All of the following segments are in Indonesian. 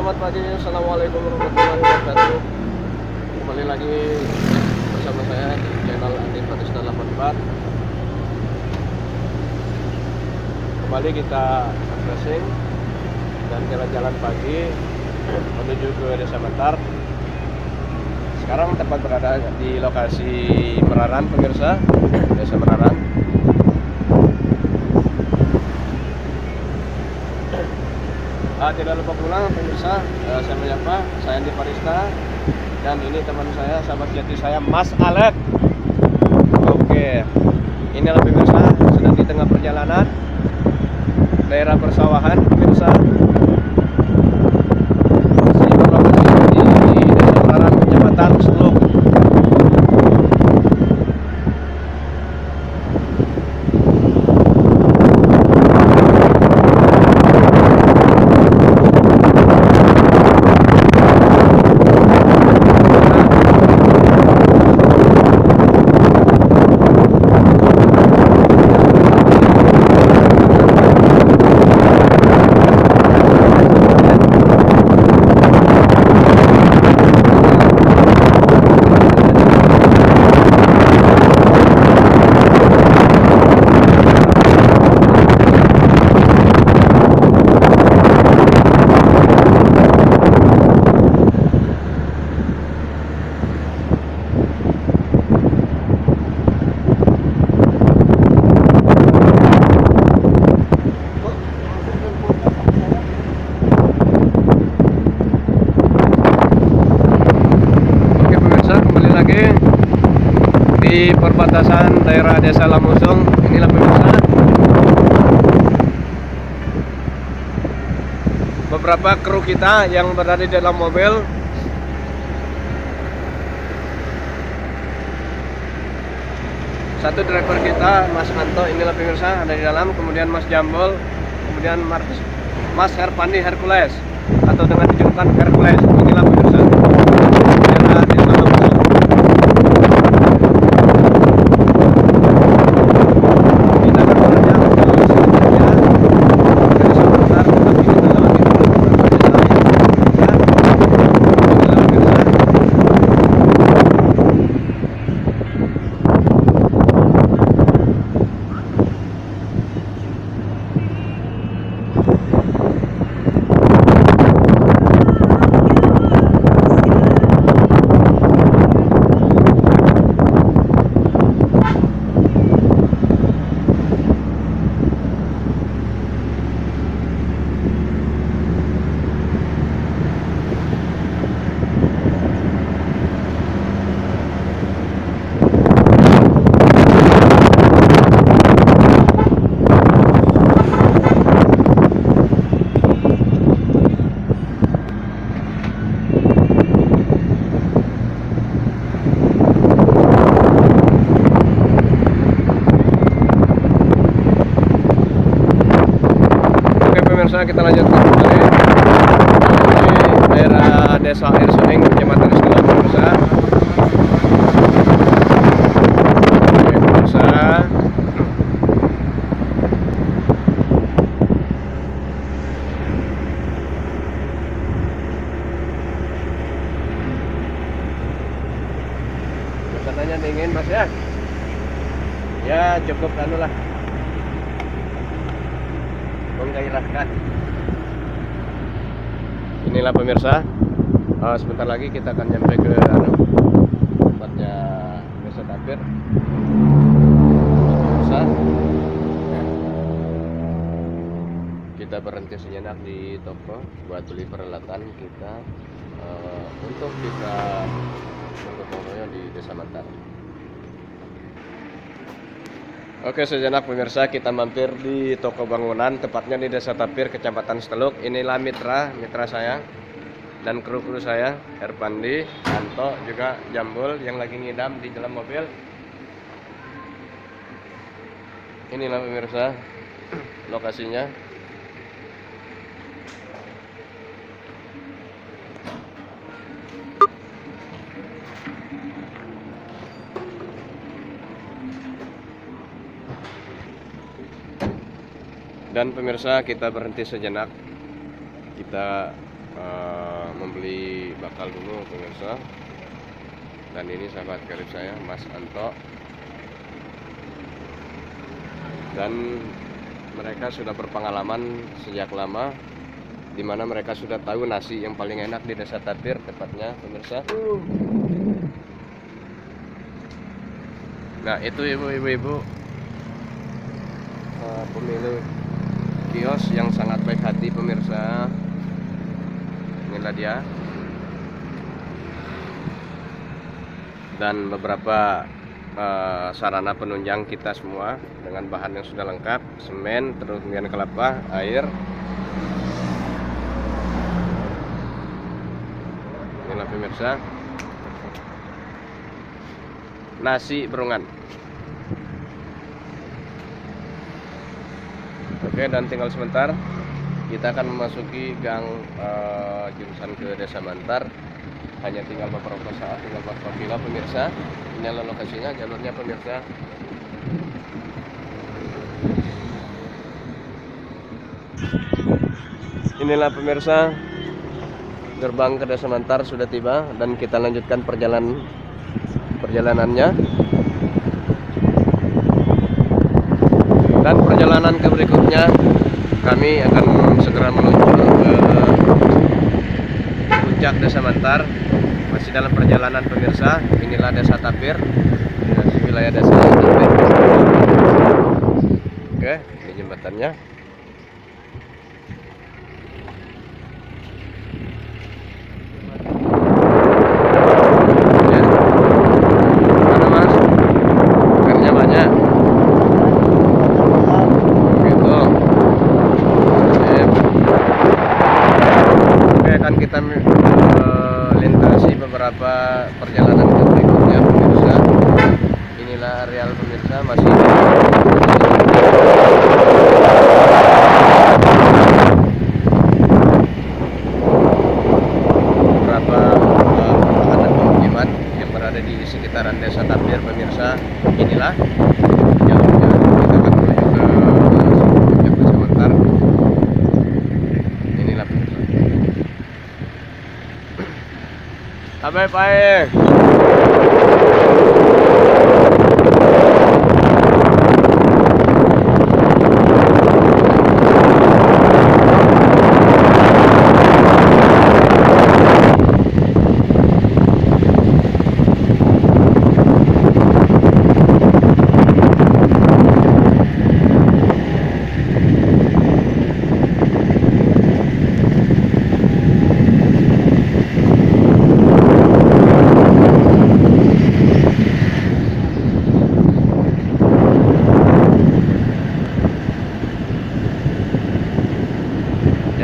Selamat pagi, assalamualaikum warahmatullahi wabarakatuh. Kembali lagi bersama saya di channel Andi Batista 84. Kembali kita refreshing dan jalan-jalan pagi menuju ke Desa Mentar. Sekarang tempat berada di lokasi Meraran, pemirsa, Desa Meraran. Tidak lupa pulang pemirsa, saya menyapa, saya Andi Batista, dan ini teman saya, sahabat jati saya, Mas Alek. Oke, inilah pemirsa, sedang di tengah perjalanan daerah persawahan pemirsa. Masih berlokasi di Desa Meraran, Kecamatan Seluk. Di perbatasan daerah Desa Lamusung, inilah pemirsa beberapa kru kita yang berada di dalam mobil. Satu driver kita, Mas Anto, inilah pemirsa ada di dalam, kemudian Mas Jambol, kemudian Mas Herpandi Hercules atau dengan dijulukan Hercules, inilah pemirsa. Kita lanjutkan kembali di daerah Desa Air Suning, Kecamatan Seluk, pemirsa. Oke, pemirsa. Suasananya dingin, Mas ya. Ya cukup lah, menggairahkan. Inilah pemirsa, sebentar lagi kita akan nyampe ke tempatnya Desa Tapir. Pemirsa, kita berhenti sejenak di toko buat beli peralatan kita untuk kita foto-fotonya di Desa Mentar. Oke, sejenak pemirsa, kita mampir di toko bangunan, tepatnya di Desa Tapir, Kecamatan Seluk. Inilah mitra saya dan kru-kru saya, Herpandi, Anto, juga Jambul yang lagi ngidam di dalam mobil. Inilah pemirsa lokasinya. Dan pemirsa, kita berhenti sejenak, kita membeli bakal dulu pemirsa. Dan ini sahabat karib saya, Mas Anto, dan mereka sudah berpengalaman sejak lama, dimana mereka sudah tahu nasi yang paling enak di Desa Tapir tepatnya pemirsa. Nah itu ibu-ibu pemilik kios yang sangat baik hati pemirsa. Inilah dia. Dan beberapa sarana penunjang kita semua dengan bahan yang sudah lengkap, semen, terus kemudian kelapa, air. Inilah pemirsa, nasi berungan. Oke, dan tinggal sebentar kita akan memasuki gang jurusan ke Desa Mantar. Hanya tinggal beberapa saat, tinggal beberapa kilo pemirsa. Inilah lokasinya, jalurnya pemirsa. Inilah pemirsa, gerbang ke Desa Mantar sudah tiba dan kita lanjutkan perjalanannya. Dan perjalanan ke berikutnya kami akan segera meluncur ke puncak Desa Mantar. Masih dalam perjalanan pemirsa. Inilah Desa Tapir, wilayah Desa Tapir. Oke, ini jembatannya. Ya. Mana mas? Ikannya banyak. Gitu. Oke, akan kita lintasi beberapa perjalanan ke berikutnya pemirsa. Inilah areal pemirsa, masih beberapa pemukiman yang berada di sekitaran Desa Tapir pemirsa. Inilah jalurnya, kita akan menuju ke puncak Desa Mantar. Inilah pemirsa. Bye-bye.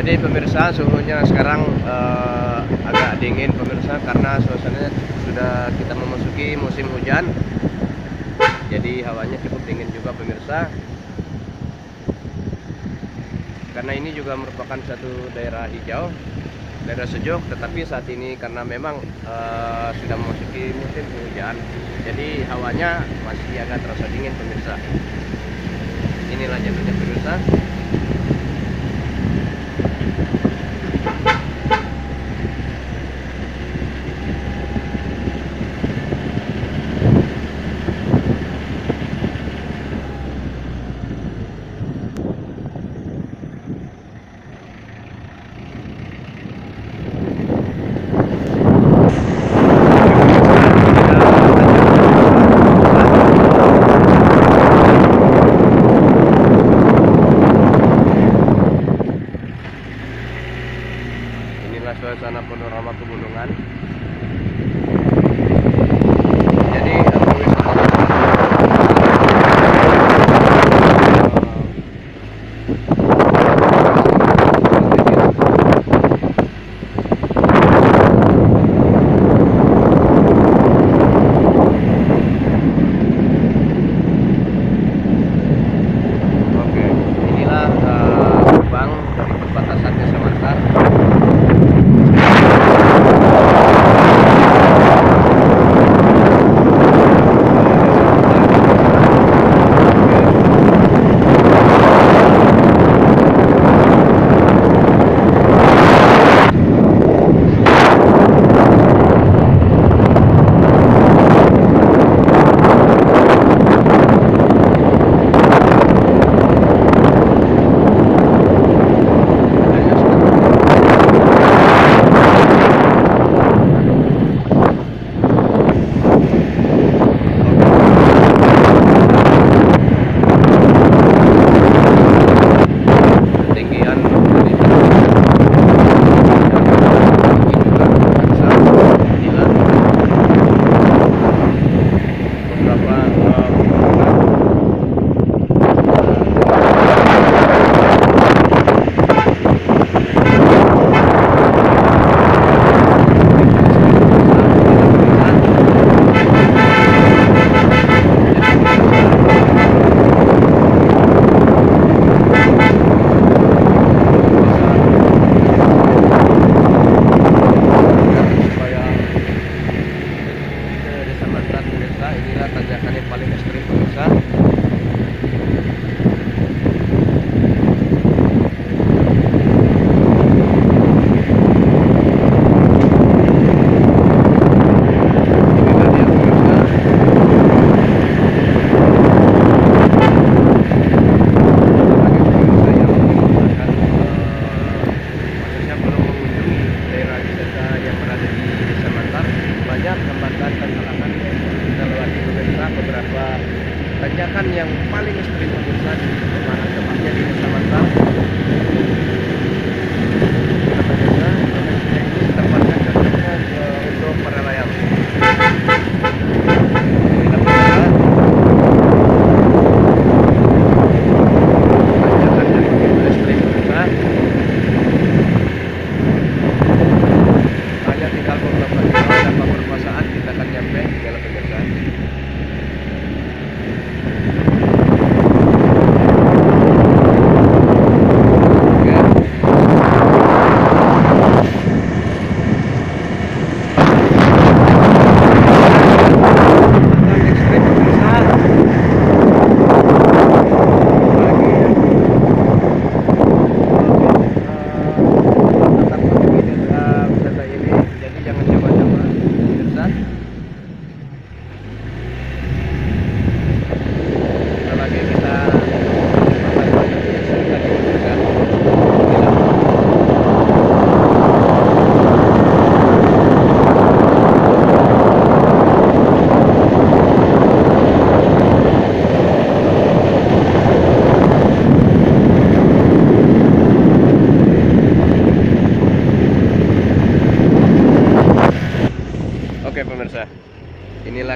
Jadi pemirsa, suhunya sekarang agak dingin pemirsa, karena suasananya sudah kita memasuki musim hujan. Jadi hawanya cukup dingin juga pemirsa. Karena ini juga merupakan satu daerah hijau, daerah sejuk, tetapi saat ini karena memang sudah memasuki musim hujan, jadi hawanya masih agak terasa dingin pemirsa. Inilah jalurnya pemirsa. Suasana panorama pegunungan. Jadi oke, inilah gerbang dari perbatasan Desa Mantar.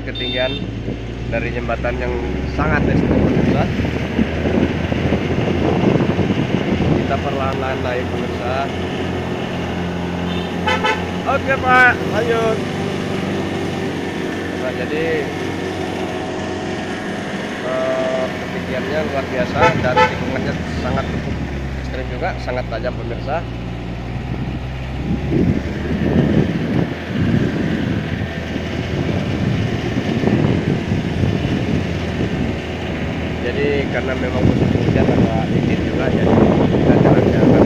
ketinggian dari jembatan yang sangat ekstrim pemirsa. Kita perlahan-lahan naik pemirsa. Oke Pak, lanjut. Nah, jadi ketinggiannya luar biasa dan tikungannya sangat cukup ekstrim juga, sangat tajam pemirsa. Jadi karena memang musim hujan agak dingin juga, jadi kita jalannya agak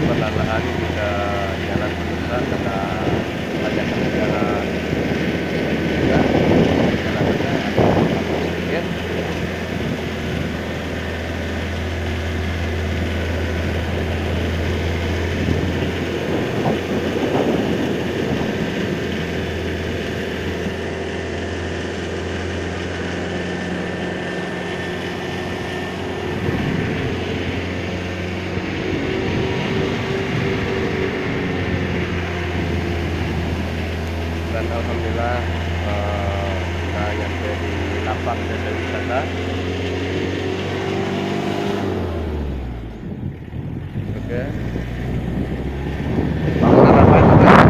perlahan-lahan kita jalan pemirsa karena banyak jalan juga jalannya sedikit. Dan alhamdulillah kita nyampe di lapak desa wisata. Oke. Bangunan apa itu Pak?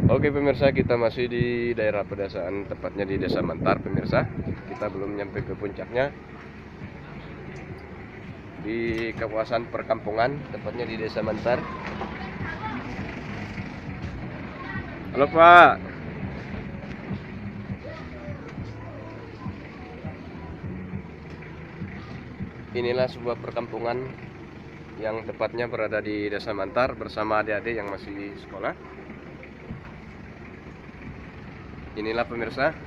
Oke pemirsa, kita masih di daerah pedesaan, tepatnya di Desa Mentar pemirsa. Kita belum nyampe ke puncaknya, di kawasan perkampungan, tepatnya di Desa Mentar. Halo Pak. Inilah sebuah perkampungan yang tepatnya berada di Desa Mentar bersama adik-adik yang masih sekolah. Inilah pemirsa.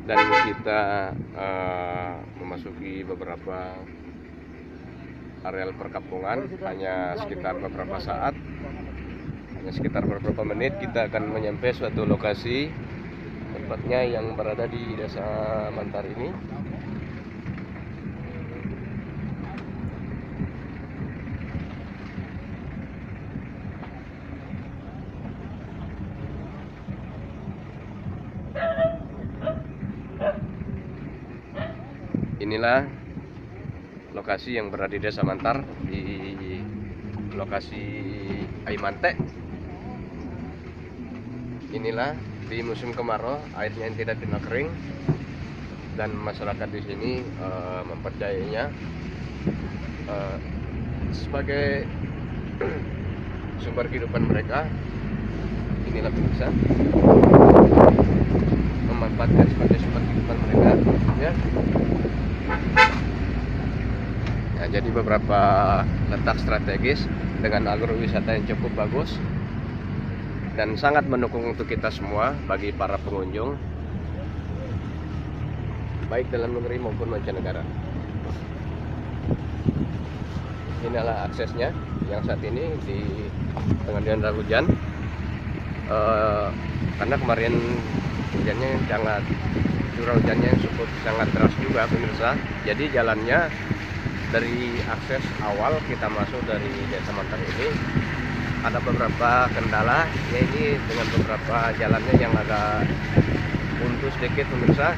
Dan kita memasuki beberapa areal perkampungan, hanya sekitar beberapa saat, hanya sekitar beberapa menit kita akan menyampai suatu lokasi, tepatnya yang berada di Desa Mentar ini. Inilah lokasi yang berada di Desa Mentar, di lokasi Aimante. Inilah di musim kemarau airnya yang tidak kering, dan masyarakat di sini mempercayainya sebagai sumber kehidupan mereka. Inilah bisa memanfaatkan sebagai sumber kehidupan mereka, ya. Nah, jadi beberapa letak strategis dengan alur wisata yang cukup bagus dan sangat mendukung untuk kita semua bagi para pengunjung, baik dalam negeri maupun mancanegara. Inilah aksesnya yang saat ini di tengah dilanda hujan, karena kemarin hujannya sangat, curah hujannya cukup sangat deras juga pemirsa. Jadi jalannya dari akses awal kita masuk dari Desa Mantar ini ada beberapa kendala, ya ini dengan beberapa jalannya yang agak buntu sedikit pemirsa.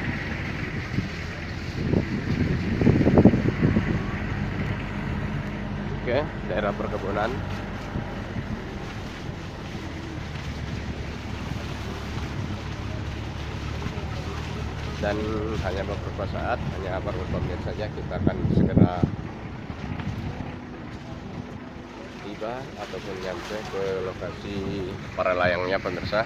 Oke, daerah perkebunan. Dan hanya beberapa saat, hanya beberapa menit saja kita akan segera tiba ataupun nyampe ke lokasi para layangnya pemirsa.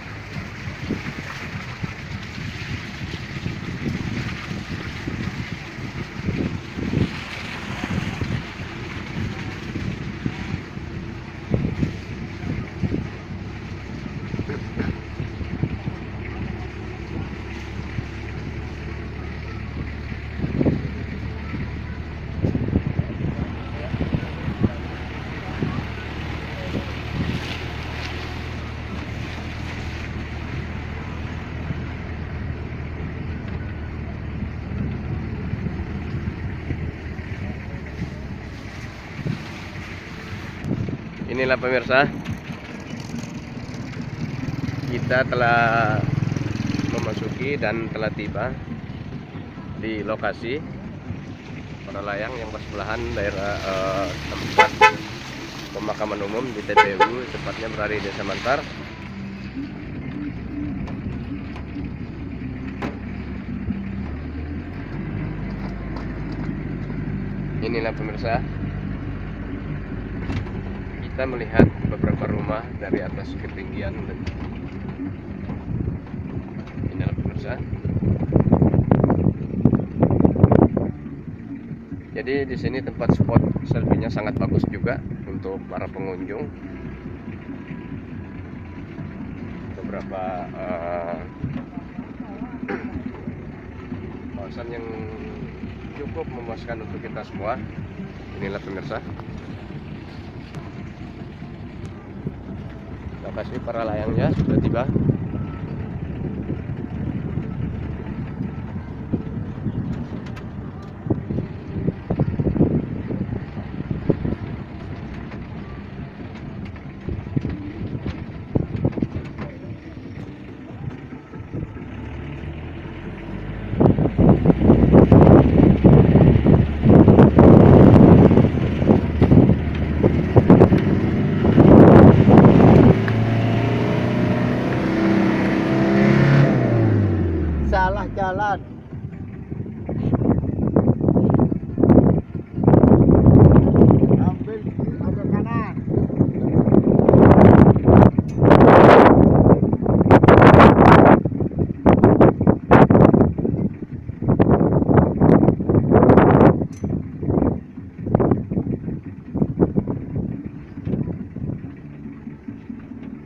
Inilah pemirsa, kita telah memasuki dan telah tiba di lokasi para layang yang bersebelahan daerah tempat pemakaman umum di TPU, tepatnya berada di Desa Mantar. Inilah pemirsa, kita melihat beberapa rumah dari atas ketinggian. Inilah pemirsa. Jadi di sini tempat spot selfie-nya sangat bagus juga untuk para pengunjung. Beberapa kawasan yang cukup memuaskan untuk kita semua. Inilah pemirsa, lokasi para layangnya sudah tiba. Salah jalan. Ambil agak kanan.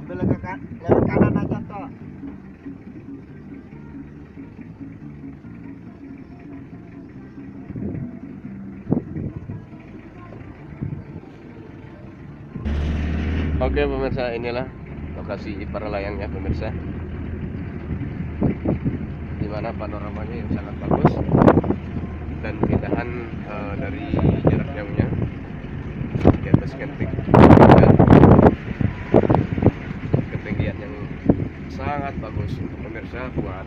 Ambil agak kanan aja toh. Oke pemirsa, inilah lokasi para layangnya pemirsa, dimana panoramanya yang sangat bagus dan keindahan dari jarak jauhnya di atas ketinggian yang sangat bagus untuk pemirsa buat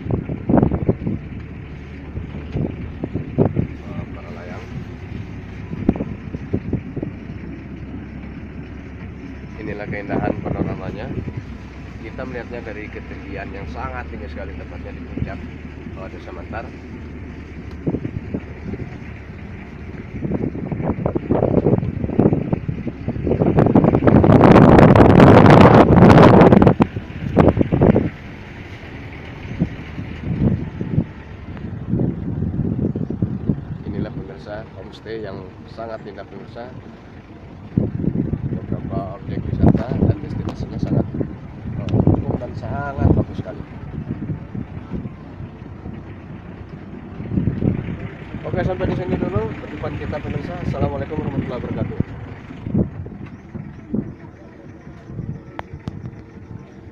para layang. Inilah keindahan panoramanya. kita melihatnya dari ketinggian yang sangat tinggi sekali, tepatnya di puncak Desa Mantar. Inilah pemirsa homestay yang sangat indah pemirsa. Beberapa objek wisata dan destinasinya sangat mendukung dan sangat bagus sekali. Oke, sampai di sini dulu perjumpaan kita pemirsa. Assalamualaikum warahmatullahi wabarakatuh.